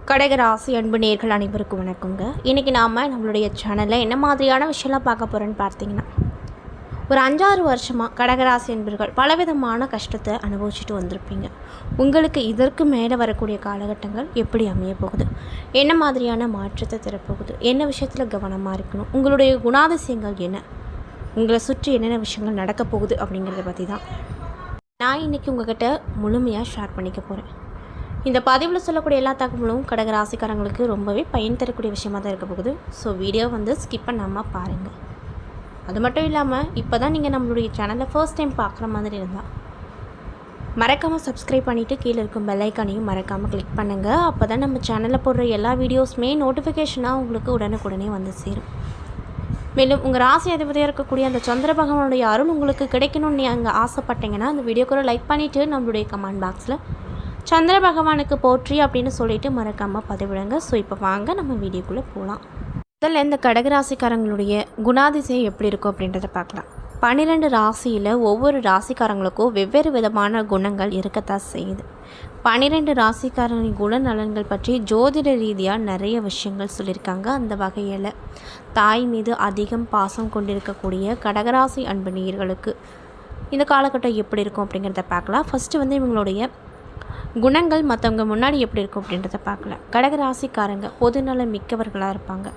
கடகராசி அன்பு நேர்கள் அனைவருக்கும் வணக்கங்க. இன்றைக்கி நாம் நம்மளுடைய சேனலில் என்ன மாதிரியான விஷயம்லாம் பார்க்க போகிறோன்னு பார்த்தீங்கன்னா, ஒரு 5-6 வருஷமாக கடகராசி என்பர்கள் பலவிதமான கஷ்டத்தை அனுபவிச்சுட்டு வந்திருப்பீங்க. உங்களுக்கு இதற்கு மேலே வரக்கூடிய காலகட்டங்கள் எப்படி அமைய போகுது, என்ன மாதிரியான மாற்றத்தை தரப்போகுது, என்ன விஷயத்தில் கவனமாக இருக்கணும், உங்களுடைய குணாதிசயங்கள் என்ன, உங்களை சுற்றி என்னென்ன விஷயங்கள் நடக்க போகுது அப்படிங்கிறத பற்றி தான் நான் இன்றைக்கி உங்கள்கிட்ட முழுமையாக ஷேர் பண்ணிக்க போகிறேன். இந்த பதிவில் சொல்லக்கூடிய எல்லா தகவலும் கடகராசிக்காரங்களுக்கு ரொம்பவே பயன் தரக்கூடிய விஷயமாக தான் இருக்க போகுது. ஸோ வீடியோ ஸ்கிப் பண்ணாமல் பாருங்கள். அது மட்டும் இல்லாமல் இப்போ தான் நீங்கள் நம்மளுடைய சேனலில் ஃபர்ஸ்ட் டைம் பார்க்குற மாதிரி இருந்தால் மறக்காமல் சப்ஸ்கிரைப் பண்ணிவிட்டு கீழே இருக்கும் பெல் ஐக்கானையும் மறக்காமல் கிளிக் பண்ணுங்கள். அப்போ தான் நம்ம சேனலில் போடுற எல்லா வீடியோஸுமே நோட்டிஃபிகேஷனாக உங்களுக்கு உடனுக்குடனே வந்து சேரும். மேலும் உங்கள் ராசி அதிபதியாக இருக்கக்கூடிய அந்த சந்திர பகவானுடைய அருள் உங்களுக்கு கிடைக்கணும்னு நீங்கள் ஆசைப்பட்டீங்கன்னா அந்த வீடியோக்குள்ள லைக் பண்ணிவிட்டு நம்மளுடைய கமெண்ட் பாக்ஸில் சந்திர பகவானுக்கு போற்றி அப்படின்னு சொல்லிட்டு மறக்காமல் பதிவிடுங்க. ஸோ இப்போ வாங்க நம்ம வீடியோக்குள்ளே போகலாம். முதல்ல இந்த கடகராசிக்காரங்களுடைய குணாதிசயம் எப்படி இருக்கும் அப்படின்றத பார்க்கலாம். 12 ராசியில் ஒவ்வொரு ராசிக்காரங்களுக்கும் வெவ்வேறு விதமான குணங்கள் இருக்கத்தான் செய்யுது. 12 ராசிக்காரங்களின் குணநலன்கள் பற்றி ஜோதிட ரீதியாக நிறைய விஷயங்கள் சொல்லியிருக்காங்க. அந்த வகையில் தாய் மீது அதிகம் பாசம் கொண்டிருக்கக்கூடிய கடகராசி அன்பு நேயர்களுக்கு இந்த காலகட்டம் எப்படி இருக்கும் அப்படிங்கிறத பார்க்கலாம். ஃபஸ்ட்டு இவங்களுடைய குணங்கள் மற்றவங்க முன்னாடி எப்படி இருக்கும் அப்படின்றத பார்க்கலாம். கடகராசிக்காரங்க பொதுநலம் மிக்கவர்களாக இருப்பாங்க.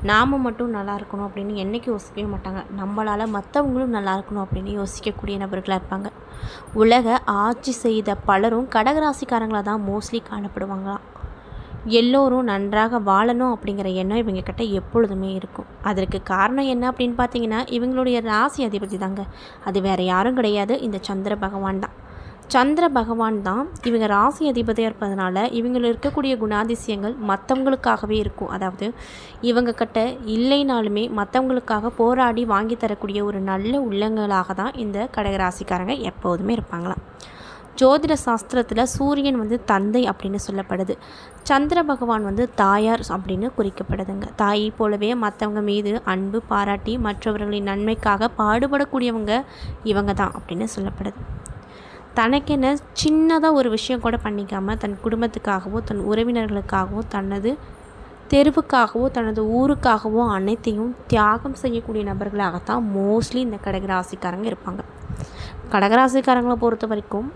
நாம் மட்டும் நல்லா இருக்கணும் அப்படின்னு என்றைக்கு யோசிக்கவே மாட்டாங்க. நம்மளால் மற்றவங்களும் நல்லா இருக்கணும் அப்படின்னு யோசிக்கக்கூடிய நபர்களாக இருப்பாங்க. உலக ஆட்சி செய்த பலரும் கடகராசிக்காரங்களாக தான் மோஸ்ட்லி காணப்படுவாங்களாம். எல்லோரும் நன்றாக வாழணும் அப்படிங்கிற எண்ணம் இவங்கக்கிட்ட எப்பொழுதுமே இருக்கும். அதற்கு காரணம் என்ன அப்படின்னு பார்த்தீங்கன்னா, இவங்களுடைய ராசி அதிபதி தாங்க. அது வேறு யாரும் கிடையாது, இந்த சந்திர பகவான் தான். சந்திர பகவான் தான் இவங்க ராசி அதிபதியாக இருப்பதனால இவங்களுக்கு இருக்கக்கூடிய குணாதிசயங்கள் மற்றவங்களுக்காகவே இருக்கும். அதாவது இவங்க கிட்ட இல்லைனாலுமே மற்றவங்களுக்காக போராடி வாங்கி தரக்கூடிய ஒரு நல்ல உள்ளங்களாக தான் இந்த கடகராசிக்காரங்க எப்போதுமே இருப்பாங்களாம். ஜோதிட சாஸ்திரத்தில் சூரியன் தந்தை அப்படின்னு சொல்லப்படுது. சந்திர பகவான் தாயார் அப்படின்னு குறிக்கப்படுதுங்க. தாயை போலவே மற்றவங்க மீது அன்பு பாராட்டி மற்றவர்களின் நன்மைக்காக பாடுபடக்கூடியவங்க இவங்க தான் அப்படின்னு சொல்லப்படுது. தனக்கென சின்னதாக ஒரு விஷயம் கூட பண்ணிக்காமல் தன் குடும்பத்துக்காகவோ தன் உறவினர்களுக்காகவோ தனது தெருவுக்காகவோ தனது ஊருக்காகவோ அனைத்தையும் தியாகம் செய்யக்கூடிய நபர்களாகத்தான் மோஸ்ட்லி இந்த கடகராசிக்காரங்க இருப்பாங்க. கடகராசிக்காரங்களை பொறுத்த வரைக்கும்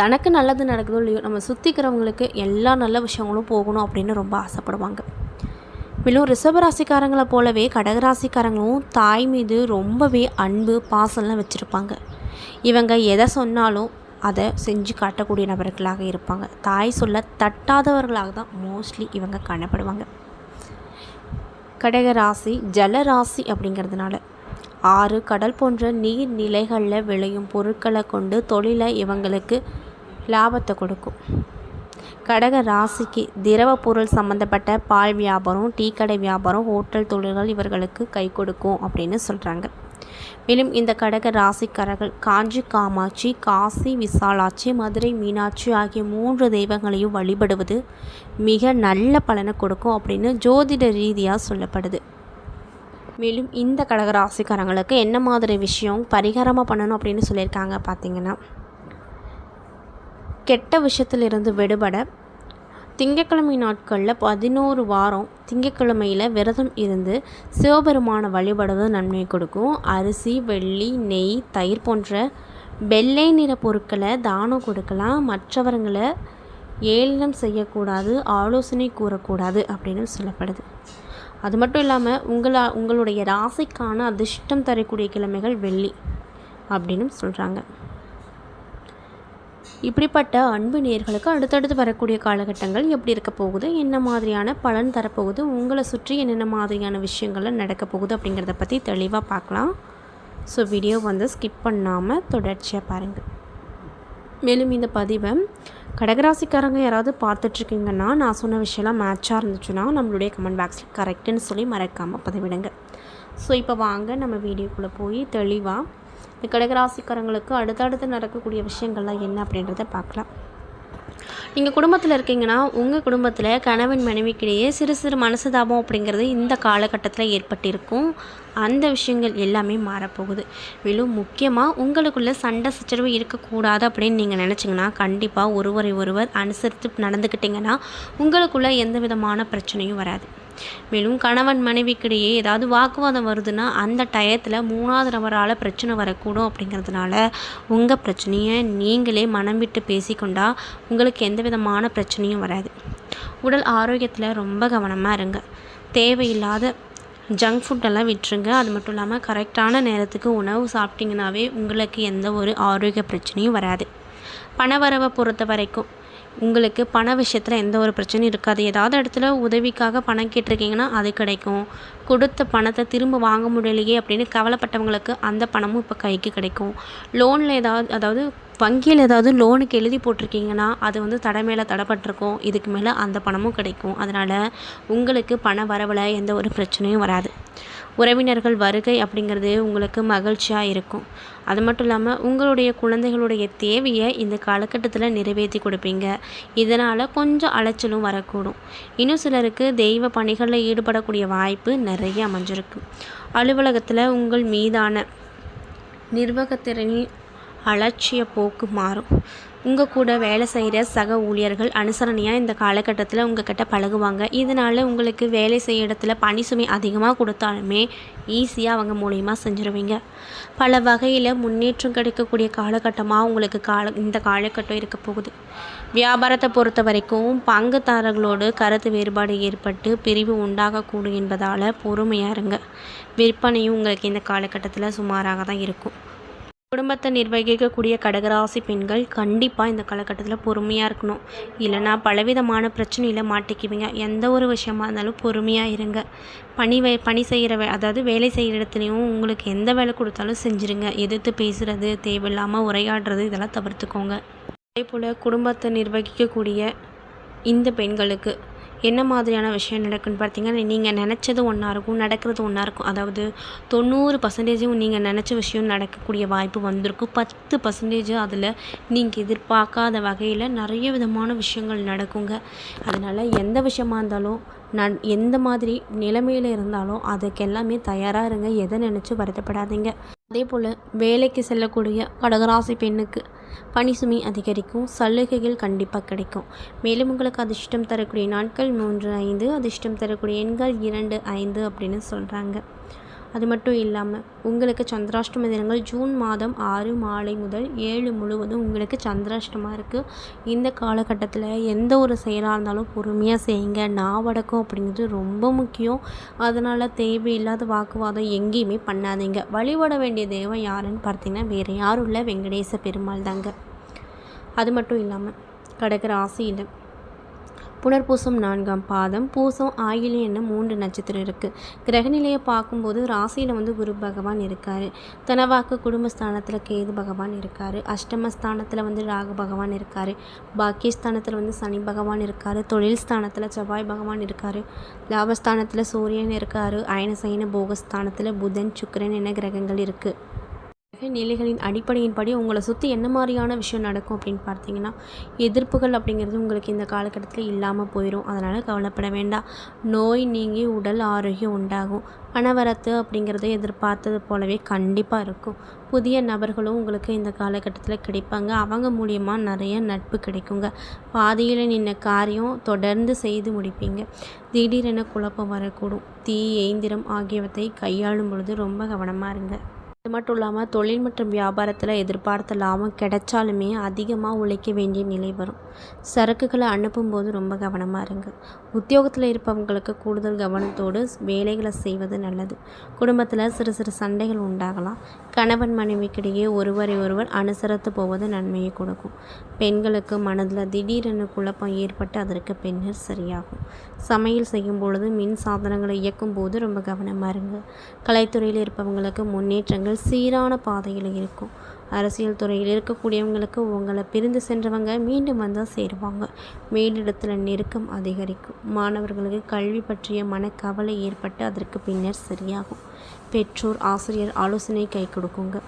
தனக்கு நல்லது நடக்குதோ இல்லையோ நம்ம சுற்றிக்கிறவங்களுக்கு எல்லா நல்ல விஷயங்களும் போகணும் அப்படின்னு ரொம்ப ஆசைப்படுவாங்க. மேலும் ரிஷபராசிக்காரங்களை போலவே கடகராசிக்காரங்களும் தாய் மீது ரொம்பவே அன்பு பாசம்லாம் வச்சுருப்பாங்க. இவங்க எதை சொன்னாலும் அதை செஞ்சு காட்டக்கூடிய நபர்களாக இருப்பாங்க. தாய் சொல்ல தட்டாதவர்களாக தான் மோஸ்ட்லி இவங்க காணப்படுவாங்க. கடகராசி ஜலராசி அப்படிங்கிறதுனால ஆறு கடல் போன்ற நீர் நிலைகளில் விளையும் பொருட்களை கொண்டு தொழிலை இவங்களுக்கு லாபத்தை கொடுக்கும். கடக ராசிக்கு திரவ பொருள் சம்மந்தப்பட்ட பால் வியாபாரம், டீ கடை வியாபாரம், ஹோட்டல் தொழில்கள் இவர்களுக்கு கை கொடுக்கும் அப்படின்னு சொல்கிறாங்க. மேலும் இந்த கடக ராசிக்காரர்கள் காஞ்சி காமாட்சி, காசி விசாலாட்சி, மதுரை மீனாட்சி ஆகிய 3 தெய்வங்களையும் வழிபடுவது மிக நல்ல பலனை கொடுக்கும் அப்படின்னு ஜோதிட ரீதியாக சொல்லப்படுது. மேலும் இந்த கடக ராசிக்காரங்களுக்கு என்ன மாதிரி விஷயம் பரிகாரமாக பண்ணணும் அப்படின்னு சொல்லியிருக்காங்க பார்த்தீங்கன்னா, கெட்ட விஷயத்திலிருந்து விடுபட திங்கட்கிழமை நாட்களில் 11 வாரம் திங்கட்கிழமையில் விரதம் இருந்து சிவபெருமானை வழிபடுவது நன்மையை கொடுக்கும். அரிசி, வெள்ளி, நெய், தயிர் போன்ற வெள்ளை நிற பொருட்களை தானம் கொடுக்கலாம். மற்றவர்களை ஏளனம் செய்யக்கூடாது, ஆலோசனை கூறக்கூடாது அப்படின்னு சொல்லப்படுது. அது மட்டும் இல்லாமல் உங்களுடைய ராசிக்கான அதிர்ஷ்டம் தரக்கூடிய கிழமைகள் வெள்ளி அப்படின்னு சொல்கிறாங்க. இப்படிப்பட்ட அன்பு நேயர்களுக்கு அடுத்தடுத்து வரக்கூடிய காலகட்டங்கள் எப்படி இருக்க போகுது, என்ன மாதிரியான பலன் தரப்போகுது, உங்களை சுற்றி என்னென்ன மாதிரியான விஷயங்கள்லாம் நடக்க போகுது அப்படிங்கிறத பற்றி தெளிவாக பார்க்கலாம். ஸோ வீடியோ ஸ்கிப் பண்ணாமல் தொடர்ச்சியாக பாருங்கள். மேலும் இந்த பதிவை கடகராசிக்காரங்க யாராவது பார்த்துட்ருக்கீங்கன்னா நான் சொன்ன விஷயம்லாம் மேட்சாக இருந்துச்சுன்னா நம்மளுடைய கமெண்ட் பாக்ஸில் கரெக்டுன்னு சொல்லி மறக்காமல் பதிவிடுங்க. ஸோ இப்போ வாங்க நம்ம வீடியோக்குள்ளே போய் தெளிவாக இந்த கடகராசிக்காரங்களுக்கு அடுத்தடுத்து நடக்கக்கூடிய விஷயங்கள்லாம் என்ன அப்படின்றத பார்க்கலாம். நீங்கள் குடும்பத்தில் இருக்கீங்கன்னா உங்கள் குடும்பத்தில் கணவன் மனைவிக்கிடையே சிறு சிறு மனசுதாபம் அப்படிங்கிறது இந்த காலகட்டத்தில் ஏற்பட்டிருக்கும். அந்த விஷயங்கள் எல்லாமே மாறப்போகுது. மேலும் முக்கியமாக உங்களுக்குள்ள சண்டை சச்சரவு இருக்கக்கூடாது அப்படின்னு நீங்கள் நினச்சிங்கன்னா கண்டிப்பாக ஒருவரை ஒருவர் அனுசரித்து நடந்துக்கிட்டிங்கன்னா உங்களுக்குள்ள எந்த விதமான பிரச்சனையும் வராது. மேலும் கணவன் மனைவிக்கிடையே ஏதாவது வாக்குவாதம் வருதுன்னா அந்த டயத்தில் 3வது நபரால் பிரச்சனை வரக்கூடும். அப்படிங்கிறதுனால உங்கள் பிரச்சனையை நீங்களே மனம் விட்டு பேசிக்கொண்டா உங்களுக்கு எந்த விதமான பிரச்சனையும் வராது. உடல் ஆரோக்கியத்தில் ரொம்ப கவனமாக இருங்க. தேவையில்லாத ஜங்க் ஃபுட்டெல்லாம் விட்டுருங்க. அது மட்டும் இல்லாமல் கரெக்டான நேரத்துக்கு உணவு சாப்பிட்டிங்கனாவே உங்களுக்கு எந்த ஒரு ஆரோக்கிய பிரச்சனையும் வராது. பணவரவை பொறுத்த வரைக்கும் உங்களுக்கு பண விஷயத்தில் எந்த ஒரு பிரச்சனையும் இருக்காது. ஏதாவது இடத்துல உதவிக்காக பணம் கேட்டிருக்கீங்கன்னா அது கிடைக்கும். கொடுத்த பணத்தை திரும்ப வாங்க முடியலையே அப்படின்னு கவலைப்பட்டவங்களுக்கு அந்த பணமும் இப்போ கைக்கு கிடைக்கும். லோனில் அதாவது வங்கியில் ஏதாவது லோனுக்கு எழுதி போட்டிருக்கீங்கன்னா அது வந்து தடை மேலே தடைப்பட்டிருக்கும். இதுக்கு மேலே அந்த பணமும் கிடைக்கும். அதனால் உங்களுக்கு பண வரவில் எந்த ஒரு பிரச்சனையும் வராது. உறவினர்கள் வருகை அப்படிங்கிறது உங்களுக்கு மகிழ்ச்சியாக இருக்கும். அது மட்டும் இல்லாமல் உங்களுடைய குழந்தைகளுடைய தேவையை இந்த காலகட்டத்தில் நிறைவேற்றி கொடுப்பீங்க. இதனால் கொஞ்சம் அலைச்சலும் வரக்கூடும். இன்னும் சிலருக்கு தெய்வ பணிகளில் ஈடுபடக்கூடிய வாய்ப்பு நிறைய அமைஞ்சிருக்கு. அலுவலகத்தில் உங்கள் மீதான நிர்வாகத்திறனின் அலட்சிய போக்கு மாறும். உங்கள் கூட வேலை செய்கிற சக ஊழியர்கள் அனுசரணையாக இந்த காலகட்டத்தில் உங்கள் கிட்ட பழகுவாங்க. இதனால் உங்களுக்கு வேலை செய்ய இடத்துல பணி சுமை அதிகமாக கொடுத்தாலுமே ஈஸியாக அவங்க மூலயமா செஞ்சுருவீங்க. பல வகையில் முன்னேற்றம் கிடைக்கக்கூடிய காலகட்டமாக உங்களுக்கு இந்த காலகட்டம் இருக்க போகுது. வியாபாரத்தை பொறுத்த வரைக்கும் பங்குதாரர்களோடு கருத்து வேறுபாடு ஏற்பட்டு பிரிவு உண்டாகக்கூடும் என்பதால் பொறுமையாக இருங்க. விற்பனையும் உங்களுக்கு இந்த காலகட்டத்தில் சுமாராக தான் இருக்கும். குடும்பத்தை நிர்வகிக்கக்கூடிய கடகராசி பெண்கள் கண்டிப்பாக இந்த காலகட்டத்தில் பொறுமையாக இருக்கணும். இல்லைனா பலவிதமான பிரச்சனையில் மாட்டிக்குவீங்க. எந்த ஒரு விஷயமா இருந்தாலும் பொறுமையாக இருங்க. பணி செய்கிற அதாவது வேலை செய்கிற இடத்துலையும் உங்களுக்கு எந்த வேலை கொடுத்தாலும் செஞ்சுருங்க. எதிர்த்து பேசுகிறது, தேவையில்லாமல் உரையாடுறது இதெல்லாம் தவிர்த்துக்கோங்க. அதே போல் குடும்பத்தை நிர்வகிக்கக்கூடிய இந்த பெண்களுக்கு என்ன மாதிரியான விஷயம் நடக்குன்னு பார்த்தீங்கன்னா, நீங்கள் நினச்சது ஒன்றா இருக்கும், நடக்கிறது ஒன்றா இருக்கும். அதாவது 90% நீங்கள் நினச்ச விஷயம் நடக்கக்கூடிய வாய்ப்பு வந்திருக்கும். 10% அதில் நீங்கள் எதிர்பார்க்காத வகையில் நிறைய விதமான விஷயங்கள் நடக்குங்க. அதனால் எந்த விஷயமா இருந்தாலும் எந்த மாதிரி நிலைமையில் இருந்தாலும் அதுக்கு எல்லாமே தயாராக இருங்க. எதை நினச்சி வருத்தப்படாதீங்க. அதே போல் வேலைக்கு செல்லக்கூடிய கடகராசி பெண்ணுக்கு பணி சுமை அதிகரிக்கும். சலுகைகள் கண்டிப்பாக கிடைக்கும். மேலும் உங்களுக்கு அதிர்ஷ்டம் தரக்கூடிய நாட்கள் 3, 5, அதிர்ஷ்டம் தரக்கூடிய எண்கள் 2, 5 அப்படின்னு சொல்கிறாங்க. அது மட்டும் இல்லாமல் உங்களுக்கு சந்திராஷ்டம தினங்கள் ஜூன் மாதம் 6 மாலை முதல் 7 முழுவதும் உங்களுக்கு சந்திராஷ்டமாக இருக்குது. இந்த காலகட்டத்தில் எந்த ஒரு செயலாக இருந்தாலும் பொறுமையாக செய்யுங்க. நாவடக்கம் அப்படிங்கிறது ரொம்ப முக்கியம். அதனால் தேவையில்லாத வாக்குவாதம் எங்கேயுமே பண்ணாதீங்க. வழிபட வேண்டிய தெய்வம் யாருன்னு பார்த்தீங்கன்னா வேறு யாரும் இல்லை, வெங்கடேச பெருமாள் தாங்க. அது மட்டும் இல்லாமல் கடக ராசியில் புனர்பூசம் 4ஆம் பாதம், பூசம், ஆயில்யம் என்ன 3 நட்சத்திரம் இருக்குது. கிரகநிலையை பார்க்கும்போது ராசியில் குரு பகவான் இருக்கார். தனவாக்கு குடும்பஸ்தானத்தில் கேது பகவான் இருக்கார். அஷ்டமஸ்தானத்தில் ராகு பகவான் இருக்கார். பாக்கியஸ்தானத்தில் சனி பகவான் இருக்கார். தொழில் ஸ்தானத்தில் செவ்வாய் பகவான் இருக்கார். லாபஸ்தானத்தில் சூரியன் இருக்கார். அயனசயன போகஸ்தானத்தில் புதன், சுக்கிரன் என கிரகங்கள் இருக்குது. நிலைகளின் அடிப்படையின்படி உங்களை சுற்றி என்ன மாதிரியான விஷயம் நடக்கும் அப்படின்னு பார்த்தீங்கன்னா, எதிர்ப்புகள் அப்படிங்கிறது உங்களுக்கு இந்த காலகட்டத்தில் இல்லாமல் போயிடும். அதனால் கவலைப்பட வேண்டாம். நோய் நீங்கி உடல் ஆரோக்கியம் உண்டாகும். பணவரத்து அப்படிங்கிறத எதிர்பார்த்தது போலவே கண்டிப்பாக இருக்கும். புதிய நபர்களும் உங்களுக்கு இந்த காலகட்டத்தில் கிடைப்பாங்க. அவங்க மூலியமாக நிறைய நட்பு கிடைக்குங்க. பாதியில் நின்ன காரியம் தொடர்ந்து செய்து முடிப்பீங்க. திடீரென குழப்பம் வரக்கூடும். தீ, எந்திரம் ஆகியவற்றை கையாளும் பொழுது ரொம்ப கவனமாக இருங்க. இது மட்டும் இல்லாமல் தொழில் மற்றும் வியாபாரத்தில் எதிர்பார்த்த லாபம் கிடைச்சாலுமே அதிகமாக உழைக்க வேண்டிய நிலை வரும். சரக்குகளை அனுப்பும்போது ரொம்ப கவனமாக இருங்க. உத்தியோகத்தில் இருப்பவங்களுக்கு கூடுதல் கவனத்தோடு வேலைகளை செய்வது நல்லது. குடும்பத்தில் சிறு சிறு சண்டைகள் உண்டாகலாம். கணவன் மனைவிக்கிடையே ஒருவரை ஒருவர் அனுசரித்து போவது நன்மையை கொடுக்கும். பெண்களுக்கு மனதில் திடீரென குழப்பம் ஏற்பட்டு அதற்கு பின்னர் சரியாகும். சமையல் செய்யும் பொழுது மின் சாதனங்களை இயக்கும் போது ரொம்ப கவனமாக இருங்க. கலைத்துறையில் இருப்பவங்களுக்கு முன்னேற்றங்கள் சீரான பாதையில் இருக்கும். அரசியல் துறையில் இருக்கக்கூடியவங்களுக்கு உங்களை பிரிந்து சென்றவங்க மீண்டும் வந்தால் சேருவாங்க. மேலிடத்தில் நெருக்கம் அதிகரிக்கும். மாணவர்களுக்கு கல்வி பற்றிய மனக்கவலை ஏற்பட்டு அதற்கு பின்னர் சரியாகும். பெற்றோர், ஆசிரியர் ஆலோசனை கை கொடுக்குங்க.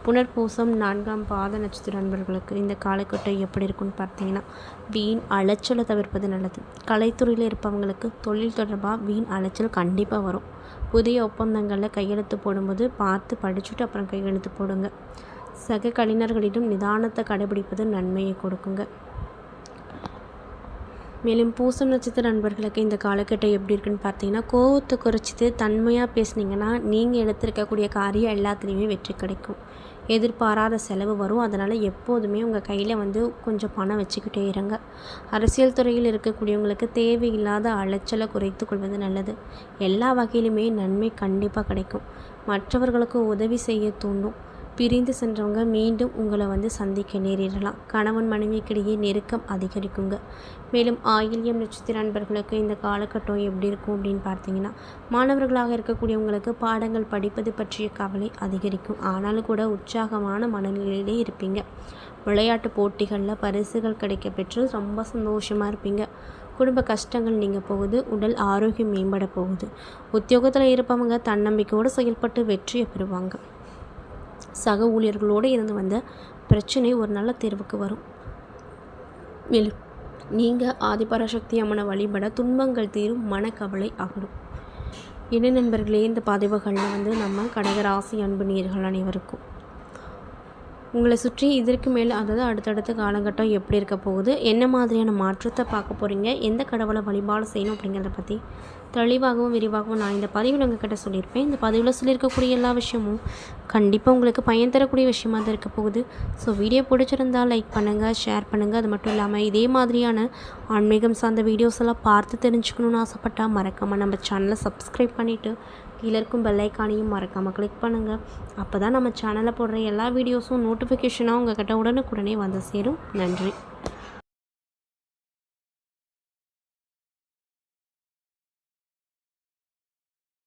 புனர்பூசம் 4ஆம் பாத நட்சத்திர நண்பர்களுக்கு இந்த காலகட்டம் எப்படி இருக்குன்னு பார்த்தீங்கன்னா, வீண் அலைச்சலை தவிர்ப்பது நல்லது. கலைத்துறையில் இருப்பவங்களுக்கு தொழில் தொடர்பாக வீண் அலைச்சல் கண்டிப்பாக வரும். புதிய ஒப்பந்தங்களில் கையெழுத்து போடும்போது பார்த்து படிச்சுட்டு அப்புறம் கையெழுத்து போடுங்க. சக கலைஞர்களிடம் நிதானத்தை கடைபிடிப்பது நன்மையை கொடுக்குங்க. மேலும் பூசம் நட்சத்திர நண்பர்களுக்கு இந்த காலகட்டம் எப்படி இருக்குன்னு பார்த்தீங்கன்னா, கோவத்தை குறைச்சிட்டு தன்மையாக பேசுனீங்கன்னா நீங்கள் எடுத்திருக்கக்கூடிய காரியம் எல்லாத்துலேயுமே வெற்றி கிடைக்கும். எதிர்பாராத செலவு வரும். அதனால் எப்போதுமே உங்கள் கையில் கொஞ்சம் பணம் வச்சுக்கிட்டே இருங்க. அரசியல் துறையில் இருக்கக்கூடியவங்களுக்கு தேவையில்லாத அலைச்சலை குறைத்து கொள்வது நல்லது. எல்லா வகையிலுமே நன்மை கண்டிப்பாக கிடைக்கும். மற்றவர்களுக்கு உதவி செய்ய தூண்டும். பிரிந்து சென்றவங்க மீண்டும் உங்களை சந்திக்க நேரிடலாம். கணவன் மனைவிக்கிடையே நெருக்கம் அதிகரிக்குங்க. மேலும் ஆயில்யம் நட்சத்திர நண்பர்களுக்கு இந்த காலகட்டம் எப்படி இருக்கும் அப்படின்னு பார்த்தீங்கன்னா, மாணவர்களாக இருக்கக்கூடியவங்களுக்கு பாடங்கள் படிப்பது பற்றிய கவலை அதிகரிக்கும். ஆனாலும் கூட உற்சாகமான மனநிலையிலே இருப்பீங்க. விளையாட்டு போட்டிகளில் பரிசுகள் கிடைக்க பெற்று ரொம்ப சந்தோஷமாக இருப்பீங்க. குடும்ப கஷ்டங்கள் நீங்க போகுது. உடல் ஆரோக்கியம் மேம்பட போகுது. உத்தியோகத்தில் இருப்பவங்க தன்னம்பிக்கையோடு செயல்பட்டு வெற்றியை பெறுவாங்க. சக ஊழியர்களோடு இருந்து வந்த பிரச்சனை ஒரு நல்ல தீர்வுக்கு வரும். மேலும் நீங்கள் ஆதிபராசக்தி அம்மனை வழிபட துன்பங்கள் தீரும், மனக்கவலை அகலும். என்ன நண்பர்களே, இந்த பதிவுகளில் நம்ம கடகராசி அன்பு நேயர்கள் அனைவருக்கும் உங்களை சுற்றி இதற்கு மேலே அதாவது அடுத்தடுத்த காலகட்டம் எப்படி இருக்க போகுது, என்ன மாதிரியான மாற்றத்தை பார்க்க போகிறீங்க, எந்த கடவுளை வழிபாடு செய்யணும் அப்படிங்கிறத பற்றி தெளிவாகவும் விரிவாகவும் நான் இந்த பதிவில் உங்ககிட்ட சொல்லியிருப்பேன். இந்த பதிவில் சொல்லியிருக்கக்கூடிய எல்லா விஷயமும் கண்டிப்பாக உங்களுக்கு பயன் தரக்கூடிய விஷயமாக தான் இருக்க போகுது. ஸோ வீடியோ பிடிச்சிருந்தால் லைக் பண்ணுங்கள், ஷேர் பண்ணுங்கள். அது மட்டும் இல்லாமல் இதே மாதிரியான ஆன்மீகம் சார்ந்த வீடியோஸ் எல்லாம் பார்த்து தெரிஞ்சுக்கணுன்னு ஆசைப்பட்டால் மறக்காமல் நம்ம சேனலை சப்ஸ்கிரைப் பண்ணிவிட்டு கீழே இருக்கும் பெல் ஐக்கானையும் மறக்காமல் கிளிக் பண்ணுங்கள். அப்போ தான் நம்ம சேனலில் போடுற எல்லா வீடியோஸும் நோட்டிஃபிகேஷனாக உங்கள்கிட்ட உடனுக்குடனே வந்து சேரும். நன்றி.